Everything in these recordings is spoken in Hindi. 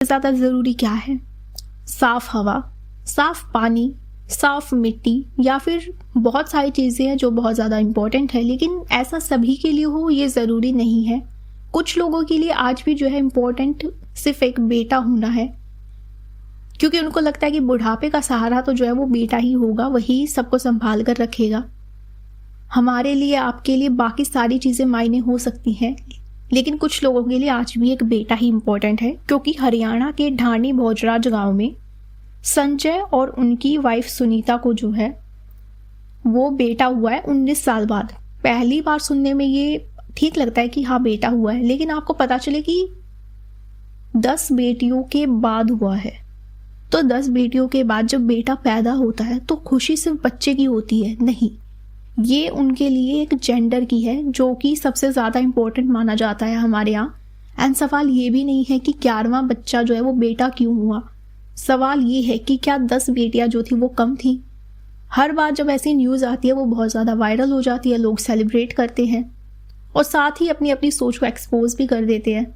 ज़्यादा ज़रूरी क्या है? साफ हवा, साफ पानी, साफ मिट्टी या फिर बहुत सारी चीज़ें हैं जो बहुत ज़्यादा इम्पोर्टेंट है, लेकिन ऐसा सभी के लिए हो ये ज़रूरी नहीं है। कुछ लोगों के लिए आज भी जो है इम्पोर्टेंट सिर्फ एक बेटा होना है, क्योंकि उनको लगता है कि बुढ़ापे का सहारा तो जो है वो बेटा ही होगा, वही सबको संभाल कर रखेगा। हमारे लिए, आपके लिए बाकी सारी चीज़ें मायने हो सकती हैं, लेकिन कुछ लोगों के लिए आज भी एक बेटा ही इम्पोर्टेंट है। क्योंकि हरियाणा के ढाणी भोजराज गांव में संजय और उनकी वाइफ सुनीता को जो है वो बेटा हुआ है 19 साल बाद। पहली बार सुनने में ये ठीक लगता है कि हाँ बेटा हुआ है, लेकिन आपको पता चले कि 10 बेटियों के बाद हुआ है। तो 10 बेटियों के बाद जब बेटा पैदा होता है तो खुशी सिर्फ बच्चे की होती है नहीं, ये उनके लिए एक जेंडर की है, जो कि सबसे ज़्यादा इम्पोर्टेंट माना जाता है हमारे यहाँ। एंड सवाल ये भी नहीं है कि 11वां बच्चा जो है वो बेटा क्यों हुआ, सवाल ये है कि क्या 10 बेटियां जो थी वो कम थी। हर बार जब ऐसी न्यूज़ आती है वो बहुत ज़्यादा वायरल हो जाती है, लोग सेलिब्रेट करते हैं और साथ ही अपनी अपनी सोच को एक्सपोज भी कर देते हैं।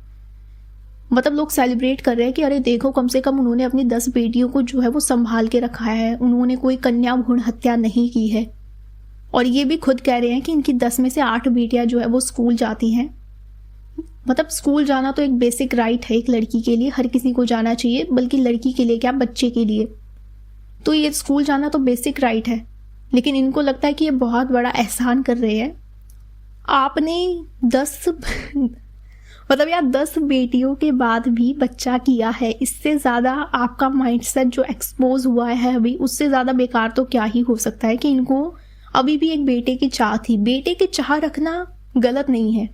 मतलब लोग सेलिब्रेट कर रहे हैं कि अरे देखो, कम से कम उन्होंने अपनी 10 बेटियों को जो है वो संभाल के रखा है, उन्होंने कोई कन्या भ्रूण हत्या नहीं की है। और ये भी खुद कह रहे हैं कि इनकी 10 में से 8 बेटियां जो है वो स्कूल जाती हैं। मतलब स्कूल जाना तो एक बेसिक राइट है एक लड़की के लिए, हर किसी को जाना चाहिए, बल्कि लड़की के लिए क्या, बच्चे के लिए। तो ये स्कूल जाना तो बेसिक राइट है, लेकिन इनको लगता है कि ये बहुत बड़ा एहसान कर रहे हैं। आपने 10 मतलब यार 10 बेटियों के बाद भी बच्चा किया है, इससे ज़्यादा आपका माइंडसेट जो एक्सपोज हुआ है अभी, उससे ज़्यादा बेकार तो क्या ही हो सकता है कि इनको अभी भी एक बेटे की चाह थी। बेटे की चाह रखना गलत नहीं है,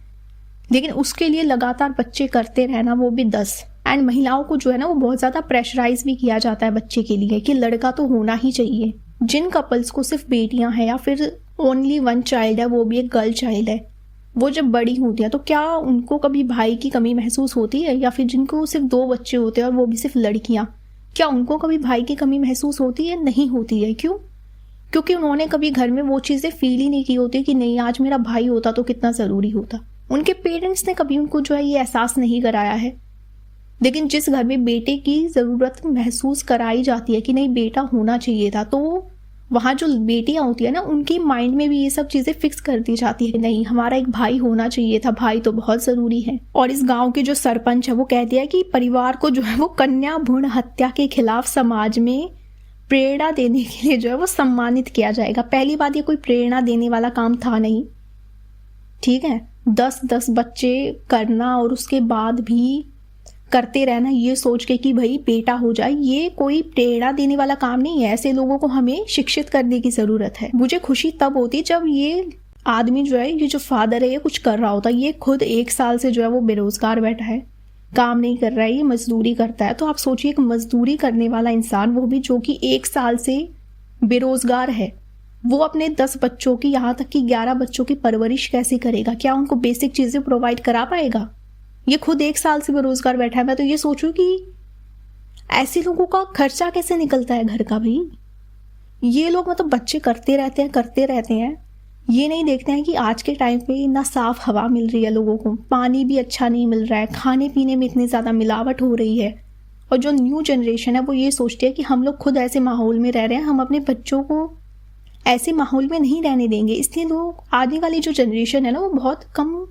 लेकिन उसके लिए लगातार बच्चे करते रहना, वो भी 10। एंड महिलाओं को जो है ना वो बहुत ज़्यादा प्रेशराइज भी किया जाता है बच्चे के लिए कि लड़का तो होना ही चाहिए। जिन कपल्स को सिर्फ बेटियां हैं या फिर ओनली 1 चाइल्ड है, वो भी एक गर्ल चाइल्ड है, वो जब बड़ी होती है तो क्या उनको कभी भाई की कमी महसूस होती है? या फिर जिनको सिर्फ 2 बच्चे होते हैं और वो भी सिर्फ लड़कियां, क्या उनको कभी भाई की कमी महसूस होती है? नहीं होती है। क्यों? क्योंकि उन्होंने कभी घर में वो चीज़ें फील ही नहीं की होती कि नहीं आज मेरा भाई होता तो कितना ज़रूरी होता। उनके पेरेंट्स ने कभी उनको जो है ये एहसास नहीं कराया है। लेकिन जिस घर में बेटे की ज़रूरत महसूस कराई जाती है कि नहीं बेटा होना चाहिए था, तो वहाँ जो बेटियाँ होती है ना, उनके माइंड में भी ये सब चीज़ें फिक्स कर दी जाती है, नहीं हमारा एक भाई होना चाहिए था, भाई तो बहुत ज़रूरी है। और इस गाँव के जो सरपंच है वो कहती है कि परिवार को जो है वो कन्या भ्रूण हत्या के खिलाफ समाज में प्रेरणा देने के लिए जो है वो सम्मानित किया जाएगा। पहली बात, ये कोई प्रेरणा देने वाला काम था नहीं, ठीक है। 10-10 बच्चे करना और उसके बाद भी करते रहना ये सोच के कि भाई बेटा हो जाए, ये कोई प्रेरणा देने वाला काम नहीं है। ऐसे लोगों को हमें शिक्षित करने की ज़रूरत है। मुझे खुशी तब होती जब ये आदमी जो है, ये जो फादर है, ये कुछ कर रहा होता। ये खुद 1 साल से जो है वो बेरोजगार बैठा है, काम नहीं कर रहा है, ये मजदूरी करता है। तो आप सोचिए, एक मजदूरी करने वाला इंसान, वो भी जो कि 1 साल से बेरोजगार है, वो अपने 10 बच्चों की, यहाँ तक कि 11 बच्चों की परवरिश कैसे करेगा? क्या उनको बेसिक चीज़ें प्रोवाइड करा पाएगा? ये खुद 1 साल से बेरोजगार बैठा है। मैं तो ये सोचूं कि ऐसे लोगों का खर्चा कैसे निकलता है घर का भाई। ये लोग मतलब बच्चे करते रहते हैं, ये नहीं देखते हैं कि आज के टाइम पे ना साफ हवा मिल रही है लोगों को, पानी भी अच्छा नहीं मिल रहा है, खाने पीने में इतनी ज़्यादा मिलावट हो रही है। और जो न्यू जनरेशन है वो ये सोचती है कि हम लोग खुद ऐसे माहौल में रह रहे हैं, हम अपने बच्चों को ऐसे माहौल में नहीं रहने देंगे। इसलिए लोग, आने वाली जो जनरेशन है ना, वो बहुत कम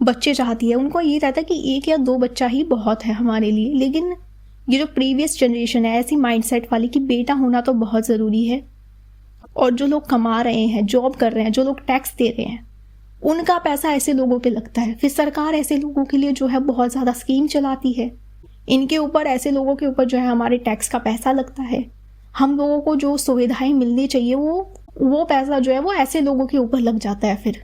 बच्चे चाहती है। उनको ये रहता है कि 1 या 2 बच्चा ही बहुत है हमारे लिए। लेकिन ये जो प्रीवियस जनरेशन है ऐसी माइंडसेट वाली कि बेटा होना तो बहुत ज़रूरी है। और जो लोग कमा रहे हैं, जॉब कर रहे हैं, जो लोग टैक्स दे रहे हैं, उनका पैसा ऐसे लोगों पे लगता है। फिर सरकार ऐसे लोगों के लिए जो है बहुत ज़्यादा स्कीम चलाती है, इनके ऊपर, ऐसे लोगों के ऊपर जो है हमारे टैक्स का पैसा लगता है। हम लोगों को जो सुविधाएं मिलनी चाहिए वो पैसा जो है वो ऐसे लोगों के ऊपर लग जाता है। फिर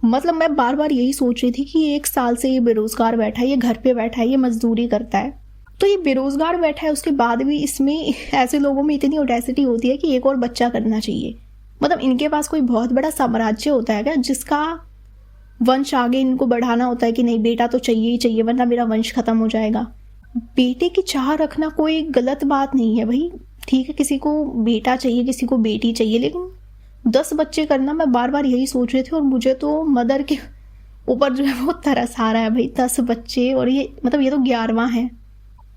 मतलब मैं बार बार यही सोच रही थी कि 1 साल से ये बेरोजगार बैठा है, ये घर पे बैठा है, ये मजदूरी करता है, तो ये बेरोजगार बैठा है, उसके बाद भी इसमें ऐसे लोगों में इतनी ऑडेसिटी होती है कि एक और बच्चा करना चाहिए। मतलब इनके पास कोई बहुत बड़ा साम्राज्य होता है क्या, जिसका वंश आगे इनको बढ़ाना होता है कि नहीं बेटा तो चाहिए ही चाहिए वरना मेरा वंश खत्म हो जाएगा। बेटे की चाह रखना कोई गलत बात नहीं है भाई, ठीक है, किसी को बेटा चाहिए, किसी को बेटी चाहिए, लेकिन 10 बच्चे करना, मैं बार बार यही सोच रही थी। और मुझे तो मदर के ऊपर जो है वो तरस आ रहा है भाई, 10 बच्चे, और ये मतलब ये तो 11वां है।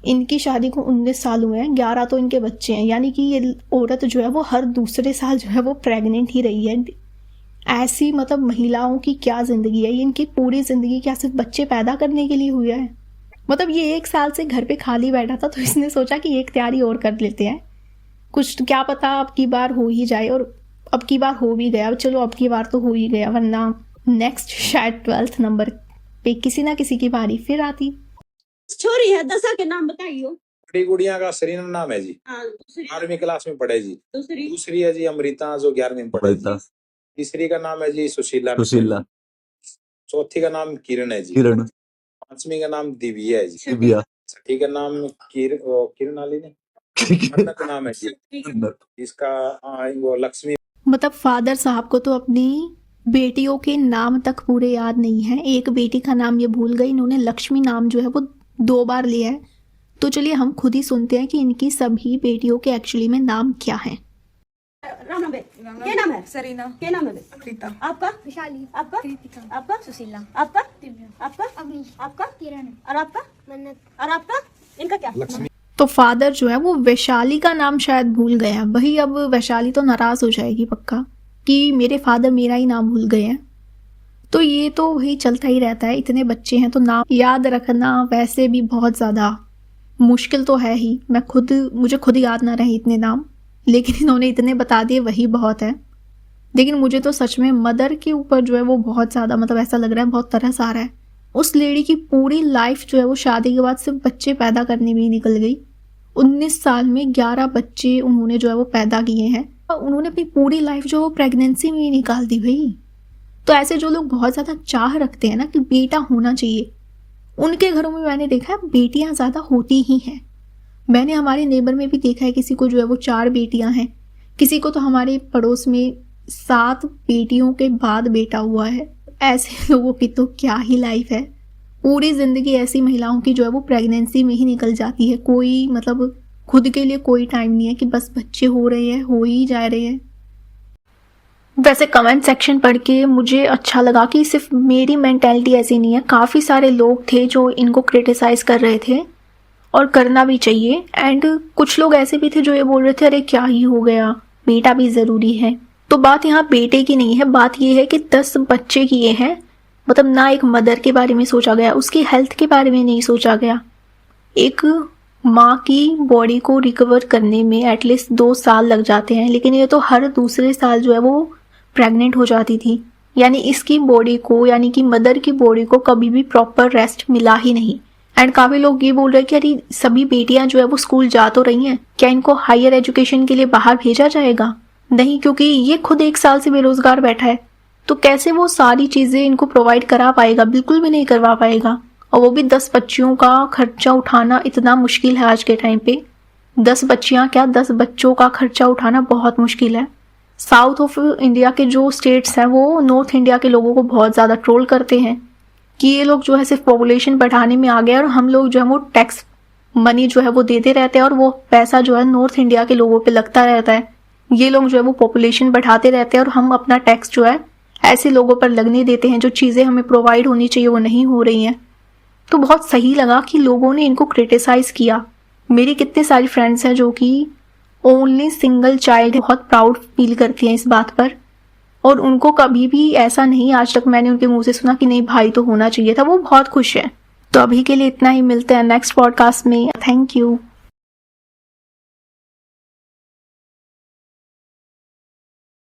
इनकी शादी को 19 साल हुए हैं, 11 तो इनके बच्चे हैं, यानी कि ये औरत जो है वो हर दूसरे साल जो है वो प्रेग्नेंट ही रही है। ऐसी मतलब महिलाओं की क्या ज़िंदगी है, ये इनकी पूरी ज़िंदगी क्या सिर्फ बच्चे पैदा करने के लिए हुई है। मतलब ये 1 साल से घर पे खाली बैठा था, तो इसने सोचा कि एक तैयारी और कर लेते हैं, कुछ क्या पता अब की बार हो ही जाए, और अब की बार हो भी गया। चलो अब की बार तो हो ही गया, वरना नेक्स्ट शायद 12th नंबर पे किसी ना किसी की बारी फिर आती। छोरी है, 10 के नाम बताइयो। बड़ी गुड़िया का सरीना नाम है जी, हाँ, दूसरी 12वीं क्लास में पढ़े जी। दूसरी दूसरी है जी अमृता, जो 11वीं में पढ़े जी। तीसरी का नाम है जी सुशीला। चौथी का नाम किरण है जी। पांचवी का नाम दिव्या है जी। छठी का नाम किरण आली ने का नाम है जी। इसका वो लक्ष्मी। मतलब फादर साहब को तो अपनी बेटियों के नाम तक पूरे याद नहीं है। एक बेटी का नाम ये भूल गई, इन्होंने लक्ष्मी नाम जो है वो 2 बार लिया है। तो चलिए हम खुद ही सुनते हैं कि इनकी सभी बेटियों के एक्चुअली में नाम क्या हैं। राम नाम है, क्या नाम है? सरीना। क्या नाम है? प्रीता। आपका? विशाली। आपका? कृतिका। आपका? सुशीला। आपका? दिव्या। आपका? अग्नि। आपका? किरण। और आपका? मन्नत। और आपका? इनका क्या? लक्ष्मी। तो फादर जो है वो वैशाली का नाम शायद भूल गया। वही अब वैशाली तो नाराज हो जाएगी पक्का कि मेरे फादर मेरा ही नाम भूल गए हैं। तो ये तो वही चलता ही रहता है, इतने बच्चे हैं तो नाम याद रखना वैसे भी बहुत ज़्यादा मुश्किल तो है ही। मुझे खुद याद ना रहे इतने नाम, लेकिन इन्होंने इतने बता दिए वही बहुत है। लेकिन मुझे तो सच में मदर के ऊपर जो है वो बहुत ज़्यादा मतलब ऐसा लग रहा है, बहुत तरस आ रहा है। उस लेडी की पूरी लाइफ जो है वो शादी के बाद सिर्फ बच्चे पैदा करने में ही निकल गई। 19 साल में 11 बच्चे उन्होंने जो है वो पैदा किए हैं। उन्होंने अपनी पूरी लाइफ जो है वो प्रेगनेंसी में ही निकाल दी भाई। तो ऐसे जो लोग बहुत ज़्यादा चाह रखते हैं ना कि बेटा होना चाहिए, उनके घरों में मैंने देखा है बेटियां ज़्यादा होती ही हैं। मैंने हमारे नेबर में भी देखा है किसी को जो है वो 4 बेटियां हैं, किसी को तो हमारे पड़ोस में 7 बेटियों के बाद बेटा हुआ है। ऐसे लोगों की तो क्या ही लाइफ है। पूरी ज़िंदगी ऐसी महिलाओं की जो है वो प्रेगनेंसी में ही निकल जाती है। कोई मतलब खुद के लिए कोई टाइम नहीं है कि बस बच्चे हो रहे हैं, हो ही जा रहे हैं। वैसे कमेंट सेक्शन पढ़ के मुझे अच्छा लगा कि सिर्फ मेरी मेंटालिटी ऐसी नहीं है, काफ़ी सारे लोग थे जो इनको क्रिटिसाइज़ कर रहे थे, और करना भी चाहिए। एंड कुछ लोग ऐसे भी थे जो ये बोल रहे थे अरे क्या ही हो गया, बेटा भी ज़रूरी है। तो बात यहाँ बेटे की नहीं है, बात ये है कि 10 बच्चे किए हैं, मतलब ना एक मदर के बारे में सोचा गया, उसकी हेल्थ के बारे में नहीं सोचा गया। एक माँ की बॉडी को रिकवर करने में एटलीस्ट 2 साल लग जाते हैं, लेकिन ये तो हर दूसरे साल जो है वो प्रेग्नेंट हो जाती थी। यानी इसकी बॉडी को, यानी कि मदर की बॉडी को कभी भी प्रॉपर रेस्ट मिला ही नहीं। एंड काफ़ी लोग ये बोल रहे हैं कि अरे सभी बेटियां जो है वो स्कूल जा तो रही हैं, क्या इनको हायर एजुकेशन के लिए बाहर भेजा जाएगा? नहीं, क्योंकि ये खुद 1 साल से बेरोजगार बैठा है, तो कैसे वो सारी चीज़ें इनको प्रोवाइड करा पाएगा? बिल्कुल भी नहीं करवा पाएगा। और वो भी 10 बच्चियों का खर्चा उठाना इतना मुश्किल है आज के टाइम पे। 10 बच्चियाँ क्या, 10 बच्चों का खर्चा उठाना बहुत मुश्किल है। साउथ ऑफ इंडिया के जो स्टेट्स हैं वो नॉर्थ इंडिया के लोगों को बहुत ज़्यादा ट्रोल करते हैं कि ये लोग जो है सिर्फ पॉपुलेशन बढ़ाने में आ गए, और हम लोग जो है वो टैक्स मनी जो है वो देते रहते हैं, और वो पैसा जो है नॉर्थ इंडिया के लोगों पे लगता रहता है। ये लोग जो है वो पॉपुलेशन बढ़ाते रहते हैं, और हम अपना टैक्स जो है ऐसे लोगों पर लगने देते हैं जो चीज़ें हमें प्रोवाइड होनी चाहिए वो नहीं हो रही हैं। तो बहुत सही लगा कि लोगों ने इनको क्रिटिसाइज़ किया। मेरी कितने सारी फ्रेंड्स हैं जो कि ओनली सिंगल चाइल्ड, बहुत प्राउड फील करती हैं इस बात पर, और उनको कभी भी ऐसा नहीं आज तक मैंने उनके मुंह से सुना कि नहीं भाई तो होना चाहिए था। वो बहुत खुश है। तो अभी के लिए इतना ही, मिलते हैं नेक्स्ट पॉडकास्ट में। Thank you.